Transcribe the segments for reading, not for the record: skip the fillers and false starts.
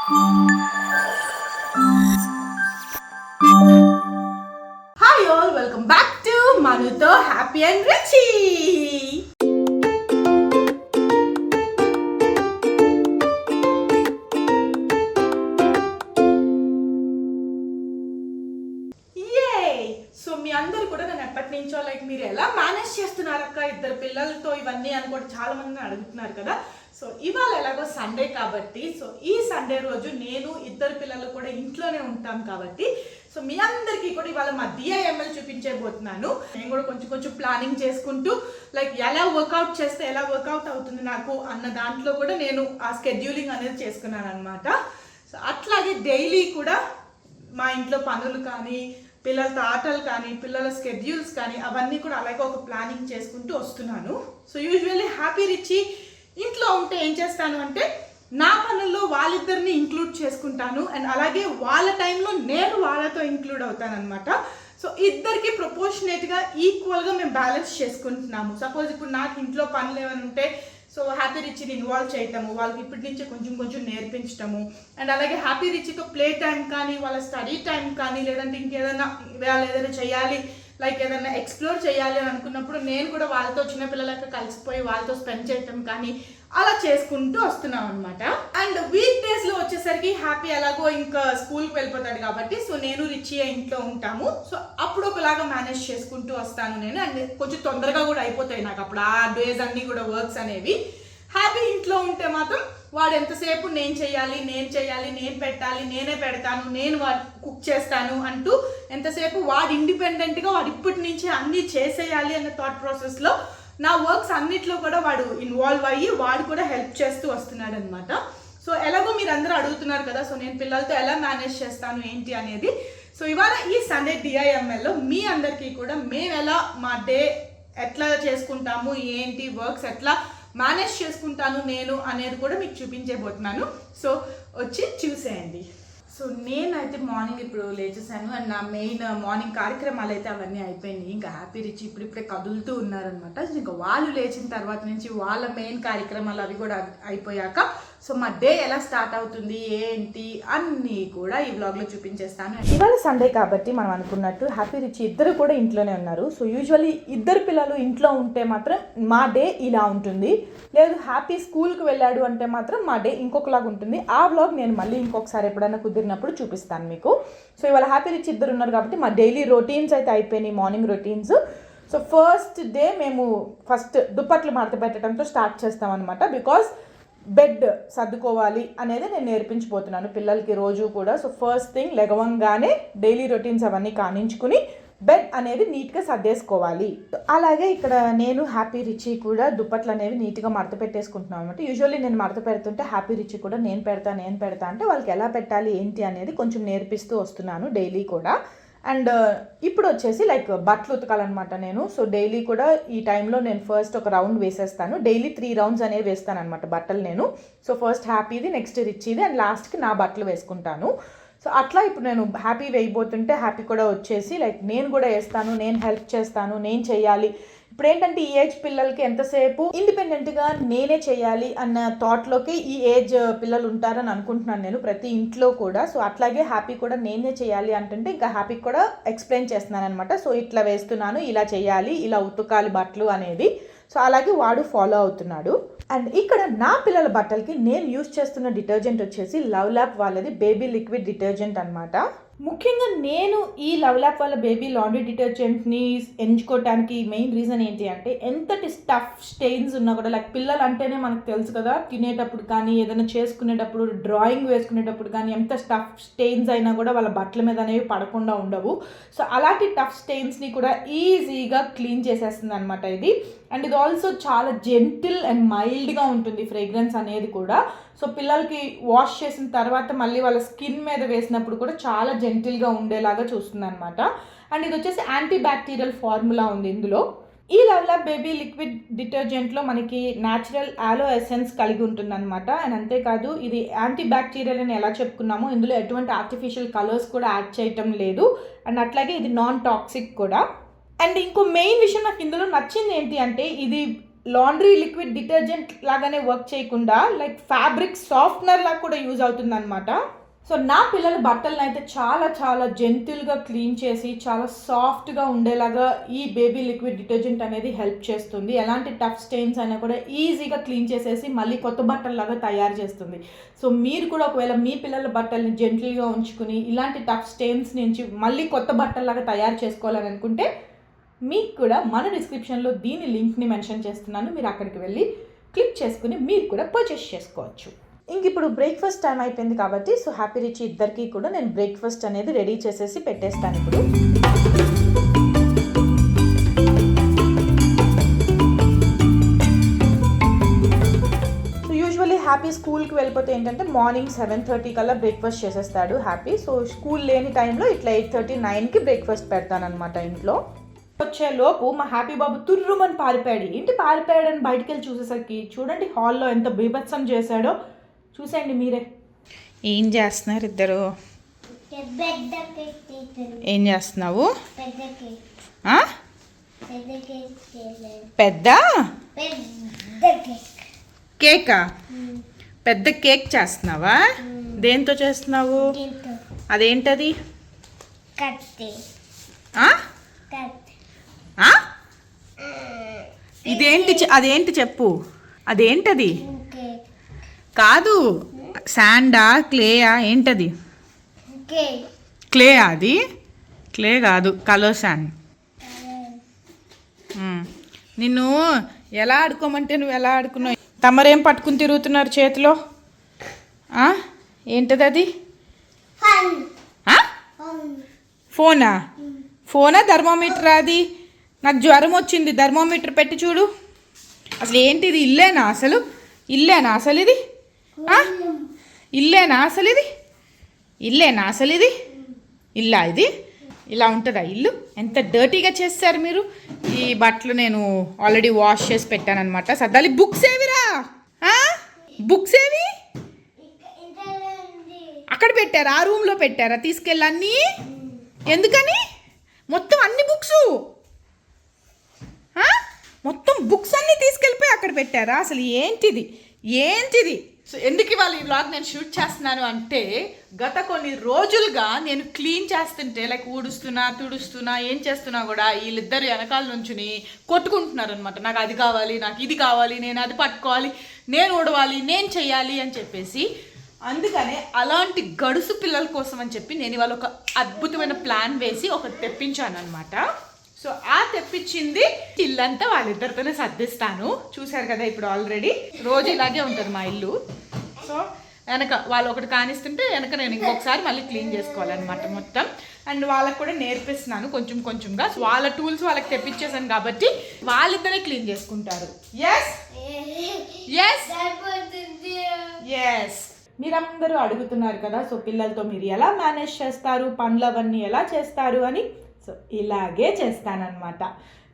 Hi all, welcome back to Manuto Happy and Richie. So మీ అందరు కూడా నేను ఎప్పటి నుంచో మీరు ఎలా మేనేజ్ చేస్తున్నారక్క ఇద్దరు పిల్లలతో ఇవన్నీ అని కూడా చాలా మంది అడుగుతున్నారు కదా. సో ఇవాళ ఎలాగో సండే కాబట్టి సో ఈ సండే రోజు నేను ఇద్దరు పిల్లలు కూడా ఇంట్లోనే ఉంటాం కాబట్టి సో మీ అందరికీ కూడా ఇవాళ మా DIML చూపించబోతున్నాను. నేను కూడా కొంచెం ప్లానింగ్ చేసుకుంటూ ఎలా వర్కౌట్ చేస్తే ఎలా వర్కౌట్ అవుతుంది నాకు అన్న దాంట్లో కూడా నేను ఆ స్కెడ్యూలింగ్ అనేది చేసుకున్నాను అనమాట. సో అట్లాగే డైలీ కూడా మా ఇంట్లో పనులు కానీ పిల్లలతో ఆటలు కానీ పిల్లల స్కెడ్యూల్స్ కానీ అవన్నీ కూడా అలాగే ఒక ప్లానింగ్ చేసుకుంటూ వస్తున్నాను. సో యూజువల్లీ హ్యాపీ రిచి ఇంట్లో ఉంటే ఏం చేస్తాను అంటే నా పనుల్లో వాళ్ళిద్దరిని ఇంక్లూడ్ చేసుకుంటాను అండ్ అలాగే వాళ్ళ టైంలో నేను వాళ్ళతో ఇంక్లూడ్ అవుతాను అనమాట. సో ఇద్దరికి ప్రపోర్షనేట్గా ఈక్వల్గా మేము బ్యాలెన్స్ చేసుకుంటున్నాము. సపోజ్ ఇప్పుడు నాకు ఇంట్లో పనులు ఏమైనా ఉంటే సో హ్యాపీ రిచిని ఇన్వాల్వ్ చేయటము, వాళ్ళకి ఇప్పటి నుంచే కొంచెం నేర్పించటము అండ్ అలాగే హ్యాపీ రిచితో ప్లే టైం కానీ వాళ్ళ స్టడీ టైం కానీ లేదంటే ఇంకేదైనా వాళ్ళు ఏదైనా చేయాలి ఏదైనా ఎక్స్ప్లోర్ చేయాలి అని అనుకున్నప్పుడు నేను కూడా వాళ్ళతో చిన్నపిల్లలకి కలిసిపోయి వాళ్ళతో స్పెండ్ చేయటం కానీ అలా చేసుకుంటూ వస్తున్నాం అనమాట. అండ్ వీక్ డేస్లో వచ్చేసరికి హ్యాపీ ఎలాగో ఇంకా స్కూల్కి వెళ్ళిపోతాడు కాబట్టి సో నేను రిచి ఇంట్లో ఉంటాము. సో అప్పుడు ఒకలాగా మేనేజ్ చేసుకుంటూ వస్తాను నేను అండ్ కొంచెం తొందరగా కూడా అయిపోతాయి నాకు అప్పుడు ఆ డేస్ అన్నీ కూడా వర్క్స్ అనేవి. హ్యాపీ ఇంట్లో ఉంటే మాత్రం వాడు ఎంతసేపు నేను చేయాలి నేను పెట్టాలి నేనే పెడతాను నేను వాడు కుక్ చేస్తాను అంటూ ఎంతసేపు వాడు ఇండిపెండెంట్గా వాడు ఇప్పటి నుంచి అన్నీ చేసేయాలి అన్న థాట్ ప్రాసెస్లో నా వర్క్స్ అన్నిట్లో కూడా వాడు ఇన్వాల్వ్ అయ్యి వాడు కూడా హెల్ప్ చేస్తూ వస్తున్నాడు అనమాట. సో ఎలాగో మీరు అందరూ అడుగుతున్నారు కదా సో నేను పిల్లలతో ఎలా మేనేజ్ చేస్తాను ఏంటి అనేది. సో ఇవాళ ఈ సండే DIMLలో మీ అందరికీ కూడా మేము ఎలా మా డే ఎట్లా చేసుకుంటాము ఏంటి వర్క్స్ ఎట్లా మేనేజ్ చేసుకుంటాను నేను అనేది కూడా మీకు చూపించబోతున్నాను. సో వచ్చి చూసేయండి. సో నేనైతే మార్నింగ్ ఇప్పుడు లేచేసాను అండ్ నా మెయిన్ మార్నింగ్ కార్యక్రమాలు అయితే అవన్నీ అయిపోయినాయి. ఇంకా హ్యాపీ రిచ్ ఇప్పుడిప్పుడే కదులుతూ ఉన్నారనమాట. ఇంకా వాళ్ళు లేచిన తర్వాత నుంచి వాళ్ళ మెయిన్ కార్యక్రమాలు అవి కూడా అయిపోయాక సో మా డే ఎలా స్టార్ట్ అవుతుంది ఏంటి అన్నీ కూడా ఈ వ్లాగ్లో చూపించేస్తాను. ఇవాళ సండే కాబట్టి మనం అనుకున్నట్టు హ్యాపీ రిచ్ ఇద్దరు కూడా ఇంట్లోనే ఉన్నారు. సో యూజువల్లీ ఇద్దరు పిల్లలు ఇంట్లో ఉంటే మాత్రం మా డే ఇలా ఉంటుంది, లేదు హ్యాపీ స్కూల్కి వెళ్ళాడు అంటే మాత్రం మా డే ఇంకొకలాగా ఉంటుంది. ఆ వ్లాగ్ నేను మళ్ళీ ఇంకొకసారి ఎప్పుడైనా కుదిరినప్పుడు చూపిస్తాను మీకు. సో ఇవాళ హ్యాపీ రిచ్ ఇద్దరు ఉన్నారు కాబట్టి మా డైలీ రొటీన్స్ అయితే అయిపోయినాయి, morning routines. So first day మేము ఫస్ట్ దుప్పట్లు మడత పెట్టడంతో స్టార్ట్ చేస్తాం అనమాట. బికాస్ బెడ్ సర్దుకోవాలి అనేది నేను నేర్పించిపోతున్నాను పిల్లలకి రోజు కూడా. సో ఫస్ట్ థింగ్ లెగవంగానే డైలీ రొటీన్స్ అవన్నీ కానించుకుని బెడ్ అనేది నీట్గా సర్దేసుకోవాలి. అలాగే ఇక్కడ నేను హ్యాపీ రిచి కూడా దుప్పట్లు అనేవి నీట్గా మడత పెట్టేసుకుంటున్నాను అనమాట. యూజువల్లీ నేను మడత పెడుతుంటే హ్యాపీ రిచి కూడా నేను పెడతా అంటే వాళ్ళకి ఎలా పెట్టాలి ఏంటి అనేది కొంచెం నేర్పిస్తూ వస్తున్నాను డైలీ కూడా. అండ్ ఇప్పుడు వచ్చేసి బట్టలు ఉతకాలన్నమాట నేను. సో డైలీ కూడా ఈ టైంలో నేను ఫస్ట్ ఒక రౌండ్ వేసేస్తాను. డైలీ 3 రౌండ్స్ అనేవి వేస్తాను అనమాట బట్టలు నేను. సో ఫస్ట్ హ్యాపీది, నెక్స్ట్ రిచ్చిది అండ్ లాస్ట్కి నా బట్టలు వేసుకుంటాను. సో అట్లా ఇప్పుడు నేను హ్యాపీ వేయబోతుంటే హ్యాపీ కూడా వచ్చేసి నేను కూడా వేస్తాను, నేను హెల్ప్ చేస్తాను, నేను చేయాలి. ఇప్పుడు ఏంటంటే ఈ ఏజ్ పిల్లలకి ఎంతసేపు ఇండిపెండెంట్గా నేనే చేయాలి అన్న థాట్లోకి ఈ ఏజ్ పిల్లలు ఉంటారని అనుకుంటున్నాను నేను ప్రతి ఇంట్లో కూడా. సో అట్లాగే హ్యాపీ కూడా నేనే చేయాలి అంటుంటే ఇంకా హ్యాపీకి కూడా ఎక్స్ప్లెయిన్ చేస్తున్నాను అనమాట. సో ఇట్లా వేస్తున్నాను, ఇలా చేయాలి, ఇలా ఉతకాలి బట్టలు అనేది. సో అలాగే వాడు ఫాలో అవుతున్నాడు. అండ్ ఇక్కడ నా పిల్లల బట్టలకి నేను యూజ్ చేస్తున్న డిటర్జెంట్ వచ్చేసి లవ్ ల్యాప్ వాళ్ళది బేబీ లిక్విడ్ డిటర్జెంట్ అనమాట. ముఖ్యంగా నేను ఈ లవ్ ల్యాప్ వాళ్ళ బేబీ లాండ్రీ డిటర్జెంట్ని ఎంచుకోవడానికి మెయిన్ రీజన్ ఏంటి అంటే ఎంతటి స్టఫ్ స్టెయిన్స్ ఉన్నా కూడా పిల్లలు అంటేనే మనకు తెలుసు కదా, తినేటప్పుడు కానీ ఏదైనా చేసుకునేటప్పుడు డ్రాయింగ్ వేసుకునేటప్పుడు కానీ ఎంత స్టఫ్ స్టెయిన్స్ అయినా కూడా వాళ్ళ బట్టల మీద అనేవి పడకుండా ఉండవు. సో అలాంటి టఫ్ స్టెయిన్స్ని కూడా ఈజీగా క్లీన్ చేసేస్తుంది అనమాట ఇది. అండ్ ఇది ఆల్సో చాలా జెంటిల్ అండ్ మైల్డ్గా ఉంటుంది ఫ్రేగ్రెన్స్ అనేది కూడా. సో పిల్లలకి వాష్ చేసిన తర్వాత మళ్ళీ వాళ్ళ స్కిన్ మీద వేసినప్పుడు కూడా చాలా జెంటిల్గా ఉండేలాగా చూస్తుంది అనమాట. అండ్ ఇది వచ్చేసి యాంటీ బ్యాక్టీరియల్ ఫార్ములా ఉంది ఇందులో. ఈ లవ్ ల్యాప్ బేబీ లిక్విడ్ డిటర్జెంట్లో మనకి న్యాచురల్ ఆలో ఎసెన్స్ కలిగి ఉంటుందన్నమాట. అండ్ అంతేకాదు ఇది యాంటీ బ్యాక్టీరియల్ అని ఎలా చెప్పుకున్నామో ఇందులో ఎటువంటి ఆర్టిఫిషియల్ కలర్స్ కూడా యాడ్ చేయటం లేదు. అండ్ అట్లాగే ఇది నాన్ టాక్సిక్ కూడా. అండ్ ఇంకో మెయిన్ విషయం నాకు ఇందులో నచ్చింది ఏంటి అంటే ఇది లాండ్రీ లిక్విడ్ డిటర్జెంట్ లాగానే వర్క్ చేయకుండా లైక్ ఫ్యాబ్రిక్ సాఫ్ట్నర్ లాగా కూడా యూజ్ అవుతుంది అనమాట. సో నా పిల్లల బట్టలను అయితే చాలా చాలా జెంటిల్గా క్లీన్ చేసి చాలా సాఫ్ట్గా ఉండేలాగా ఈ బేబీ లిక్విడ్ డిటర్జెంట్ అనేది హెల్ప్ చేస్తుంది. ఎలాంటి టఫ్ స్టెయిన్స్ అయినా కూడా ఈజీగా క్లీన్ చేసేసి మళ్ళీ కొత్త బట్టల్లాగా తయారు చేస్తుంది. సో మీరు కూడా ఒకవేళ మీ పిల్లల బట్టల్ని జెంటిల్గా ఉంచుకుని ఇలాంటి టఫ్ స్టెయిన్స్ నుంచి మళ్ళీ కొత్త బట్టల్లాగా తయారు చేసుకోవాలని అనుకుంటే మీకు కూడా మన డిస్క్రిప్షన్లో దీని లింక్ని మెన్షన్ చేస్తున్నాను. మీరు అక్కడికి వెళ్ళి క్లిక్ చేసుకుని మీరు కూడా పర్చేస్ చేసుకోవచ్చు. ఇంక ఇప్పుడు బ్రేక్ఫాస్ట్ టైం అయిపోయింది కాబట్టి సో హ్యాపీ రిచ్ ఇద్దరికి కూడా నేను బ్రేక్ఫాస్ట్ అనేది రెడీ చేసేసి పెట్టేస్తాను ఇప్పుడు. సో యూజువల్లీ హ్యాపీ స్కూల్కి వెళ్ళిపోతే ఏంటంటే మార్నింగ్ 7:30 కల్లా బ్రేక్ఫాస్ట్ చేసేస్తాడు హ్యాపీ. సో స్కూల్ లేని టైంలో ఇట్లా 8:30, 9కి బ్రేక్ఫాస్ట్ పెడతానమాట ఇంట్లో. వచ్చేలోపు మా హ్యాపీ బాబు తుర్రుమని పారిపోయాడు. ఏంటి పారిపోయాడని బయటికి వెళ్ళి చూసేసరికి చూడండి హాల్లో ఎంత బీభత్సం చేశాడో చూసేయండి మీరే. ఏం చేస్తున్నారు ఇద్దరు? ఏం చేస్తున్నావు? పెద్ద కేకా? పెద్ద కేక్ చేస్తున్నావా? దేంతో చేస్తున్నావు? అదేంటది? ఇదేంటి? అదేంటి చెప్పు. అదేంటది? కాదు, శాండా క్లేయా ఏంటది? క్లే. అది క్లే కాదు, కలర్ శాండ్. నిన్ను ఎలా ఆడుకోమంటే నువ్వు ఎలా ఆడుకున్నావు? తమరేం పట్టుకుని తిరుగుతున్నారు చేతిలో? ఏంటది అది? ఫోనా? ఫోనా థర్మోమీటర్? అది నాకు జ్వరం వచ్చింది, థర్మోమీటర్ పెట్టి చూడు. అసలు ఏంటిది? ఇల్లేనా అసలు? ఇల్లేనా అసలు ఇది? ఇల్లేనా అసలు ఇది? ఇల్లేనా అసలు ఇది? ఇల్లా ఇది? ఇలా ఉంటుందా ఇల్లు? ఎంత డర్టీగా చేస్తారు మీరు. ఈ బట్టలు నేను ఆల్రెడీ వాష్ చేసి పెట్టానమాట. సర్దాలి. బుక్స్ ఏవిరా? బుక్స్ ఏవి? అక్కడ పెట్టారా? ఆ రూమ్లో పెట్టారా? తీసుకెళ్ళి అన్నీ ఎందుకని? మొత్తం అన్ని బుక్స్, మొత్తం బుక్స్ అన్నీ తీసుకెళ్ళిపోయి అక్కడ పెట్టారా? అసలు ఏంటిది? ఏంటిది? సో ఎందుకు ఇవాళ ఈ వ్లాగ్ నేను షూట్ చేస్తున్నాను అంటే గత కొన్ని రోజులుగా నేను క్లీన్ చేస్తుంటే లైక్ ఊడుస్తున్నా తుడుస్తున్నా ఏం చేస్తున్నా కూడా వీళ్ళిద్దరు వెనకాల నుంచుని కొట్టుకుంటున్నారు అనమాట. నాకు అది కావాలి, నాకు ఇది కావాలి, నేను అది పట్టుకోవాలి, నేను ఊడవాలి, నేను చెయ్యాలి అని చెప్పేసి. అందుకనే అలాంటి గడుసు పిల్లల కోసం అని చెప్పి నేను ఇవాళ ఒక అద్భుతమైన ప్లాన్ వేసి ఒకటి తెప్పించాను అనమాట. సో ఆ తెప్పించింది ఇల్లంతా వాళ్ళిద్దరితోనే సర్దిస్తాను. చూశారు కదా ఇప్పుడు ఆల్రెడీ రోజు ఇలాగే ఉంటుంది మా ఇల్లు. సో వెనక వాళ్ళు ఒకటి కానిస్తుంటే వెనక నేను ఇంకొకసారి మళ్ళీ క్లీన్ చేసుకోవాలన్నమాట మొత్తం. అండ్ వాళ్ళకు కూడా నేర్పిస్తున్నాను కొంచెం కొంచెంగా. వాళ్ళ టూల్స్ వాళ్ళకి తెప్పించేసాను కాబట్టి వాళ్ళిద్దరే క్లీన్ చేసుకుంటారు. Yes yes yes. మీరందరూ అడుగుతున్నారు కదా సో పిల్లలతో మీరు ఎలా మేనేజ్ చేస్తారు, పనులు అవన్నీ ఎలా చేస్తారు అని. సో ఇలాగే చేస్తానన్నమాట.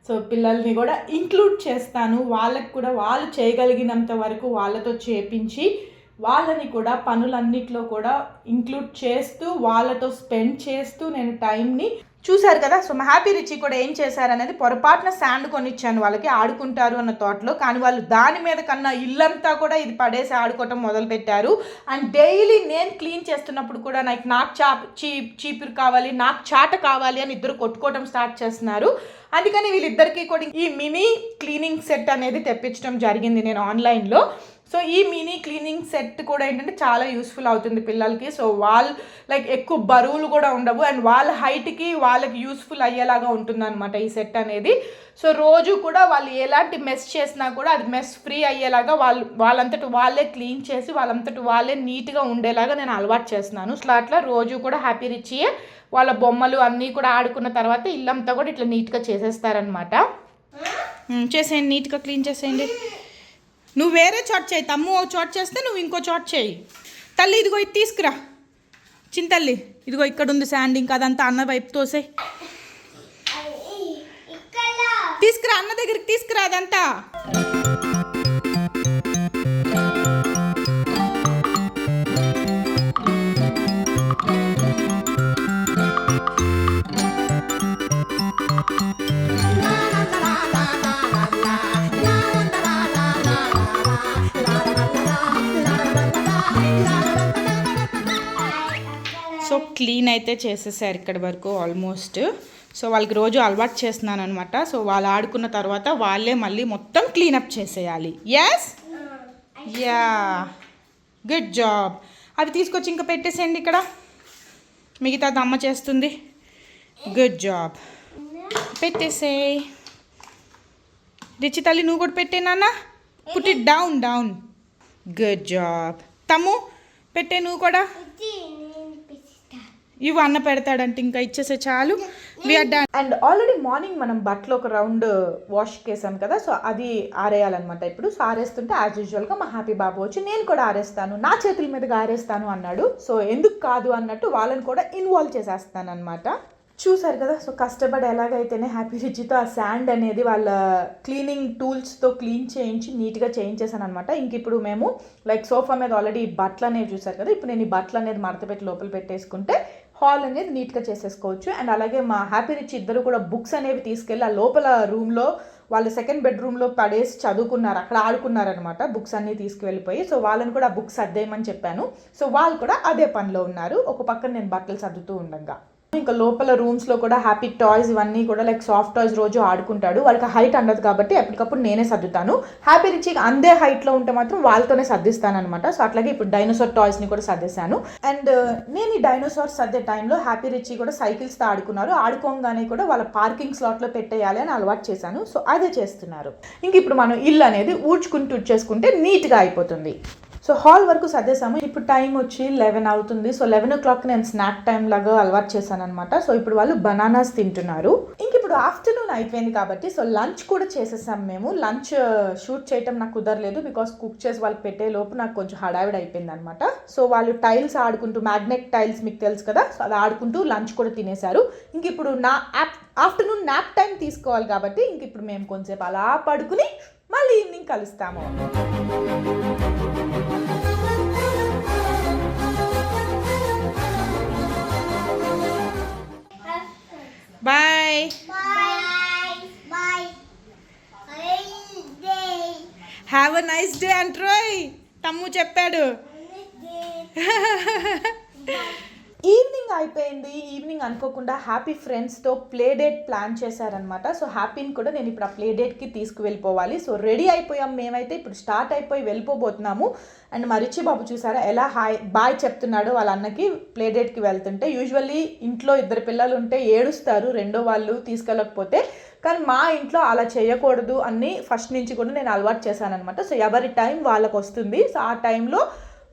సో పిల్లల్ని కూడా ఇంక్లూడ్ చేస్తాను. వాళ్ళకి కూడా వాళ్ళు చేయగలిగినంత వరకు వాళ్ళతో చేపించి వాళ్ళని కూడా పనులన్నిట్లో కూడా ఇంక్లూడ్ చేస్తూ వాళ్ళతో స్పెండ్ చేస్తూ నేను టైంని చూశారు కదా. సో మా హ్యాపీ రిచి కూడా ఏం చేశారనేది పొరపాటున శాండ్ కొనిచ్చాను వాళ్ళకి ఆడుకుంటారు అన్న థాట్లో. కానీ వాళ్ళు దాని మీద కన్నా ఇల్లంతా కూడా ఇది పడేసి ఆడుకోవటం మొదలుపెట్టారు. అండ్ డైలీ నేను క్లీన్ చేస్తున్నప్పుడు కూడా నాకు చీపురు కావాలి, నాకు చాట కావాలి అని ఇద్దరు కొట్టుకోవడం స్టార్ట్ చేస్తున్నారు. అందుకని వీళ్ళిద్దరికీ కూడా ఈ మినీ క్లీనింగ్ సెట్ అనేది తెప్పించడం జరిగింది నేను ఆన్లైన్లో. సో ఈ మినీ క్లీనింగ్ సెట్ కూడా ఏంటంటే చాలా యూస్ఫుల్ అవుతుంది పిల్లలకి. సో వాళ్ళు లైక్ ఎక్కువ బరువులు కూడా ఉండవు అండ్ వాళ్ళ హైట్కి వాళ్ళకి యూస్ఫుల్ అయ్యేలాగా ఉంటుందన్నమాట ఈ సెట్ అనేది. సో రోజు కూడా వాళ్ళు ఎలాంటి మెస్ చేసినా కూడా అది మెస్ ఫ్రీ అయ్యేలాగా వాళ్ళంతటి వాళ్ళే క్లీన్ చేసి వాళ్ళంతటి వాళ్ళే నీట్గా ఉండేలాగా నేను అలవాటు చేస్తున్నాను. అట్లా రోజు కూడా హ్యాపీ రిచియే వాళ్ళ బొమ్మలు అన్నీ కూడా ఆడుకున్న తర్వాత ఇల్లంతా కూడా ఇట్లా నీట్గా చేసేస్తారనమాట. చేసేయండి, నీట్గా క్లీన్ చేసేయండి. నువ్వు వేరే చోట చేయి, తమ్ము ఒక చోట చేస్తే నువ్వు ఇంకో చోట చేయి. తల్లి ఇదిగో ఇది తీసుకురా, చింతల్లి ఇదిగో ఇక్కడ ఉంది శాండ్, ఇంకా అదంతా అన్న వైపు తోసే తీసుకురా, అన్న దగ్గరికి తీసుకురా అదంతా. సో క్లీన్ అయితే చేసేసారు ఇక్కడ వరకు ఆల్మోస్ట్. సో వాళ్ళకి రోజు అలవాటు చేస్తున్నాను అనమాట. సో వాళ్ళు ఆడుకున్న తర్వాత వాళ్ళే మళ్ళీ మొత్తం క్లీనప్ చేసేయాలి. Yes, yeah, good job. అవి తీసుకొచ్చి ఇంకా పెట్టేసేయండి ఇక్కడ, మిగతాది అమ్మ చేస్తుంది. Good job, పెట్టేసేయ్. రిచి తల్లి నువ్వు కూడా పెట్టే నాన్న, put it down down. Good job. తమ్ము పెట్టే నువ్వు కూడా. ఇవి అన్న పెడతాడంటే ఇంకా ఇచ్చేసే చాలు. We're done. And already morning మనం బట్టలు ఒక రౌండ్ వాష్ చేసాం కదా, సో అది ఆరేయాలన్నమాట ఇప్పుడు. సో ఆరేస్తుంటే యాజ్ యూజువల్గా మా హ్యాపీ బాబు వచ్చి నేను కూడా ఆరేస్తాను, నా చేతుల మీదుగా ఆరేస్తాను అన్నాడు. సో ఎందుకు కాదు అన్నట్టు వాళ్ళని కూడా ఇన్వాల్వ్ చేసేస్తాను అనమాట. చూసారు కదా, సో కష్టపడి ఎలాగైతేనే హ్యాపీ రిచితో ఆ శాండ్ అనేది వాళ్ళ క్లీనింగ్ టూల్స్తో క్లీన్ చేయించి నీట్గా చేయించేసాను అనమాట. ఇంక ఇప్పుడు మేము లైక్ సోఫా మీద ఆల్రెడీ బట్టలు అనేవి చూసారు కదా, ఇప్పుడు నేను ఈ బట్టలు అనేది మడత పెట్టి లోపల పెట్టేసుకుంటే హాల్ అనేది నీట్గా చేసేసుకోవచ్చు. అండ్ అలాగే మా హ్యాపీ రిచ్ ఇద్దరు కూడా బుక్స్ అనేవి తీసుకెళ్ళి ఆ లోపల రూమ్లో వాళ్ళు సెకండ్ బెడ్రూమ్లో పడేసి చదువుకున్నారు, అక్కడ ఆడుకున్నారనమాట బుక్స్ అన్నీ తీసుకువెళ్ళిపోయి. సో వాళ్ళని కూడా ఆ బుక్స్ సర్దేయమని చెప్పాను. సో వాళ్ళు కూడా అదే పనిలో ఉన్నారు, ఒక పక్కన నేను బట్టలు సర్దుతూ ఉండగా. ఇంకా లోపల రూమ్స్లో కూడా హ్యాపీ టాయ్స్ ఇవన్నీ కూడా లైక్ సాఫ్ట్ టాయ్స్ రోజు ఆడుకుంటాడు. వాళ్ళకి హైట్ అందదు కాబట్టి ఎప్పటికప్పుడు నేనే సర్దుతాను. హ్యాపీ రిచ్ అందే హైట్లో ఉంటే మాత్రం వాళ్ళతోనే సర్దిస్తాను అనమాట. సో అట్లాగే ఇప్పుడు డైనోసార్ టాయ్స్ని కూడా సర్దేశాను. అండ్ నేను ఈ డైనోసార్ సర్దే టైంలో హ్యాపీ రిచ్ కూడా సైకిల్స్తో ఆడుకున్నారు. ఆడుకోగానే కూడా వాళ్ళ పార్కింగ్ స్లాట్లో పెట్టేయాలి అని అలవాటు చేశాను. సో అదే చేస్తున్నారు. ఇంక ఇప్పుడు మనం ఇల్లు అనేది ఊడ్చుకుంటూ చేసుకుంటే నీట్గా అయిపోతుంది. సో హాల్ వరకు సర్దేశాము. ఇప్పుడు టైం వచ్చి 11 అవుతుంది. సో 11 o'clock నేను స్నాక్ టైం లాగా అలవాటు చేశాను అనమాట. సో ఇప్పుడు వాళ్ళు బనానాస్ తింటున్నారు. ఇంక ఇప్పుడు ఆఫ్టర్నూన్ అయిపోయింది కాబట్టి సో లంచ్ కూడా చేసేసాం మేము. లంచ్ షూట్ చేయటం నాకు కుదరలేదు, బికాస్ కుక్ చేసి వాళ్ళకి పెట్టే లోపు నాకు కొంచెం హడావిడి అయిపోయింది అనమాట. సో వాళ్ళు టైల్స్ ఆడుకుంటూ, మ్యాగ్నెట్ టైల్స్ మీకు తెలుసు కదా, సో అది ఆడుకుంటూ లంచ్ కూడా తినేశారు. ఇంక ఇప్పుడు నా ఆఫ్టర్నూన్ నాప్ టైం తీసుకోవాలి కాబట్టి ఇంక ఇప్పుడు మేము కొంచెంసేపు అలా పడుకుని మళ్ళీ ఈవినింగ్ కలుస్తాము. Bye bye, have a nice day అంట్రోయ్ తమ్ము చెప్పాడు. ఈవినింగ్ అయిపోయింది. ఈవినింగ్ అనుకోకుండా హ్యాపీ ఫ్రెండ్స్తో ప్లే డేట్ ప్లాన్ చేశారనమాట. సో హ్యాపీని కూడా నేను ఇప్పుడు ఆ ప్లే డేట్కి తీసుకువెళ్ళిపోవాలి. సో రెడీ అయిపోయాం మేమైతే, ఇప్పుడు స్టార్ట్ అయిపోయి వెళ్ళిపోబోతున్నాము. అండ్ మా రిచి బాబు చూసారా ఎలా బాయ్ చెప్తున్నాడు వాళ్ళ అన్నకి ప్లే డేట్కి వెళ్తుంటే. యూజువల్లీ ఇంట్లో ఇద్దరు పిల్లలు ఉంటే ఏడుస్తారు రెండో వాళ్ళు తీసుకెళ్ళకపోతే, కానీ మా ఇంట్లో అలా చేయకూడదు అని ఫస్ట్ నుంచి కూడా నేను అలవాటు చేశాను అనమాట. సో ఎవరి టైం వాళ్ళకు వస్తుంది, సో ఆ టైంలో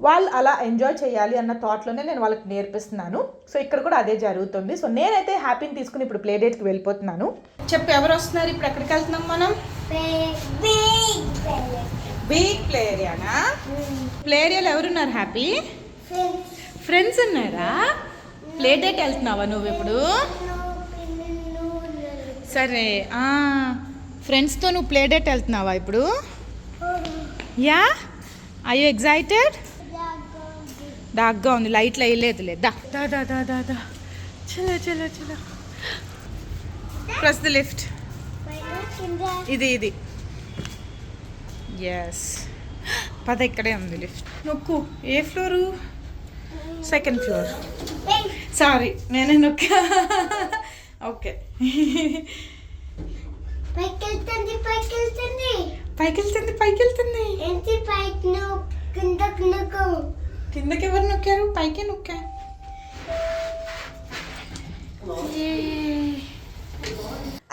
వాళ్ళు అలా ఎంజాయ్ చేయాలి అన్న థాట్లోనే నేను వాళ్ళకి నేర్పిస్తున్నాను. సో ఇక్కడ కూడా అదే జరుగుతుంది. సో నేనైతే హ్యాపీని తీసుకుని ఇప్పుడు ప్లే డేట్కి వెళ్ళిపోతున్నాను. చెప్పు ఎవరు వస్తున్నారు, ఇప్పుడు ఎక్కడికి వెళ్తున్నాం మనం? Big play ఏరియానా? ప్లే ఏరియాలో ఎవరున్నారు హ్యాపీ? ఫ్రెండ్స్ ఉన్నారా? ప్లే డేట్ వెళ్తున్నావా నువ్వు ఇప్పుడు? సరే, ఫ్రెండ్స్తో నువ్వు ప్లే డేట్ వెళ్తున్నావా ఇప్పుడు? Yeah, I you excited? డాగ్గా ఉంది, లైట్లో వేయలేదులే. దా దా దా దా దా దా, చలో చలో చలో. Press the lift. ఇది ఎస్, పద ఇక్కడే ఉంది లిఫ్ట్. నొక్కు. ఏ ఫ్లోరు? Second floor. సారీ నేనే నొక్కా. ఓకే, పైకి వెళ్తుంది. కిందకి ఎవరు నొక్కారు? పైకే నొక్కా.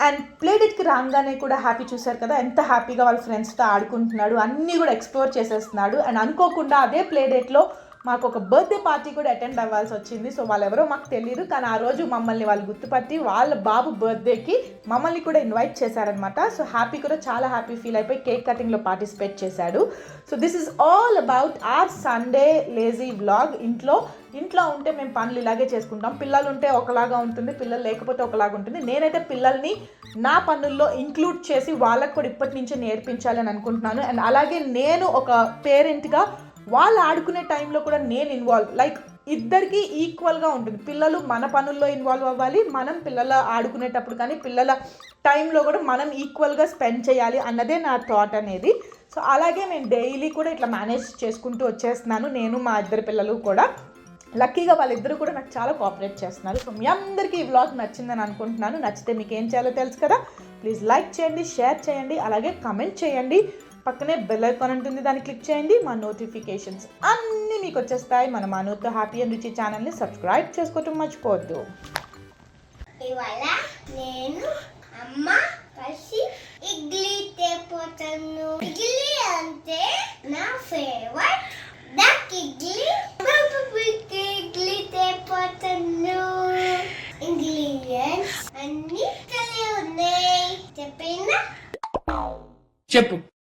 అండ్ ప్లే డేట్కి రాగానే కూడా హ్యాపీ చూసారు కదా ఎంత హ్యాపీగా వాళ్ళ ఫ్రెండ్స్తో ఆడుకుంటున్నాడు, అన్నీ కూడా ఎక్స్ప్లోర్ చేసేస్తున్నాడు. అండ్ అనుకోకుండా అదే ప్లే డేట్లో మాకు ఒక బర్త్డే పార్టీ కూడా అటెండ్ అవ్వాల్సి వచ్చింది. సో వాళ్ళు ఎవరో మాకు తెలియదు, కానీ ఆ రోజు మమ్మల్ని వాళ్ళు గుర్తుపట్టి వాళ్ళ బాబు బర్త్డేకి మమ్మల్ని కూడా ఇన్వైట్ చేశారనమాట. సో హ్యాపీ కూడా చాలా హ్యాపీ ఫీల్ అయిపోయి కేక్ కటింగ్లో పార్టిసిపేట్ చేశాడు. So this is all about or Sunday lazy vlog. ఇంట్లో ఉంటే మేము పనులు ఇలాగే చేసుకుంటాం. పిల్లలు ఉంటే ఒకలాగా ఉంటుంది, పిల్లలు లేకపోతే ఒకలాగా ఉంటుంది. నేనైతే పిల్లల్ని నా పనుల్లో ఇంక్లూడ్ చేసి వాళ్ళకు కూడా ఇప్పటి నుంచే నేర్పించాలి అని అనుకుంటున్నాను. అండ్ అలాగే నేను ఒక పేరెంట్గా వాళ్ళు ఆడుకునే టైంలో కూడా నేను ఇన్వాల్వ్, లైక్ ఇద్దరికి ఈక్వల్గా ఉంటుంది. పిల్లలు మన పనుల్లో ఇన్వాల్వ్ అవ్వాలి, మనం పిల్లల ఆడుకునేటప్పుడు కానీ పిల్లల టైంలో కూడా మనం ఈక్వల్గా స్పెండ్ చేయాలి అన్నదే నా థాట్ అనేది. సో అలాగే నేను డైలీ కూడా ఇట్లా మేనేజ్ చేసుకుంటూ వచ్చేస్తున్నాను, నేను మా ఇద్దరు పిల్లలు కూడా. లక్కీగా వాళ్ళిద్దరూ కూడా నాకు చాలా కోఆపరేట్ చేస్తున్నారు. సో మీ అందరికీ ఈ వ్లాగ్ నచ్చిందని అనుకుంటున్నాను. నచ్చితే మీకు ఏం చేయాలో తెలుసు కదా, ప్లీజ్ లైక్ చేయండి, షేర్ చేయండి, అలాగే కమెంట్ చేయండి. పక్కనే బెల్ ఐకాన్ ఉంటుంది, దాన్ని క్లిక్ చేయండి. మా నోటిఫికేషన్స్ అన్నీ మీకు వచ్చేస్తాయి. మన మనూతో హ్యాపీ అండ్ రుచి ఛానల్ని సబ్స్క్రైబ్ చేసుకోవటం మర్చిపోవద్దు. ఇవాళ నేను అమ్మ కలిసి ఇడ్లీ తేపోతాను. ఇడ్లీ అంటే నా ఫేవరెట్. నాకు ఇడ్లీ తేపోతాను. ఇంగ్రీడియంట్స్ అన్ని కలిగి ఉన్నాయి. చెప్పినా చెప్పు.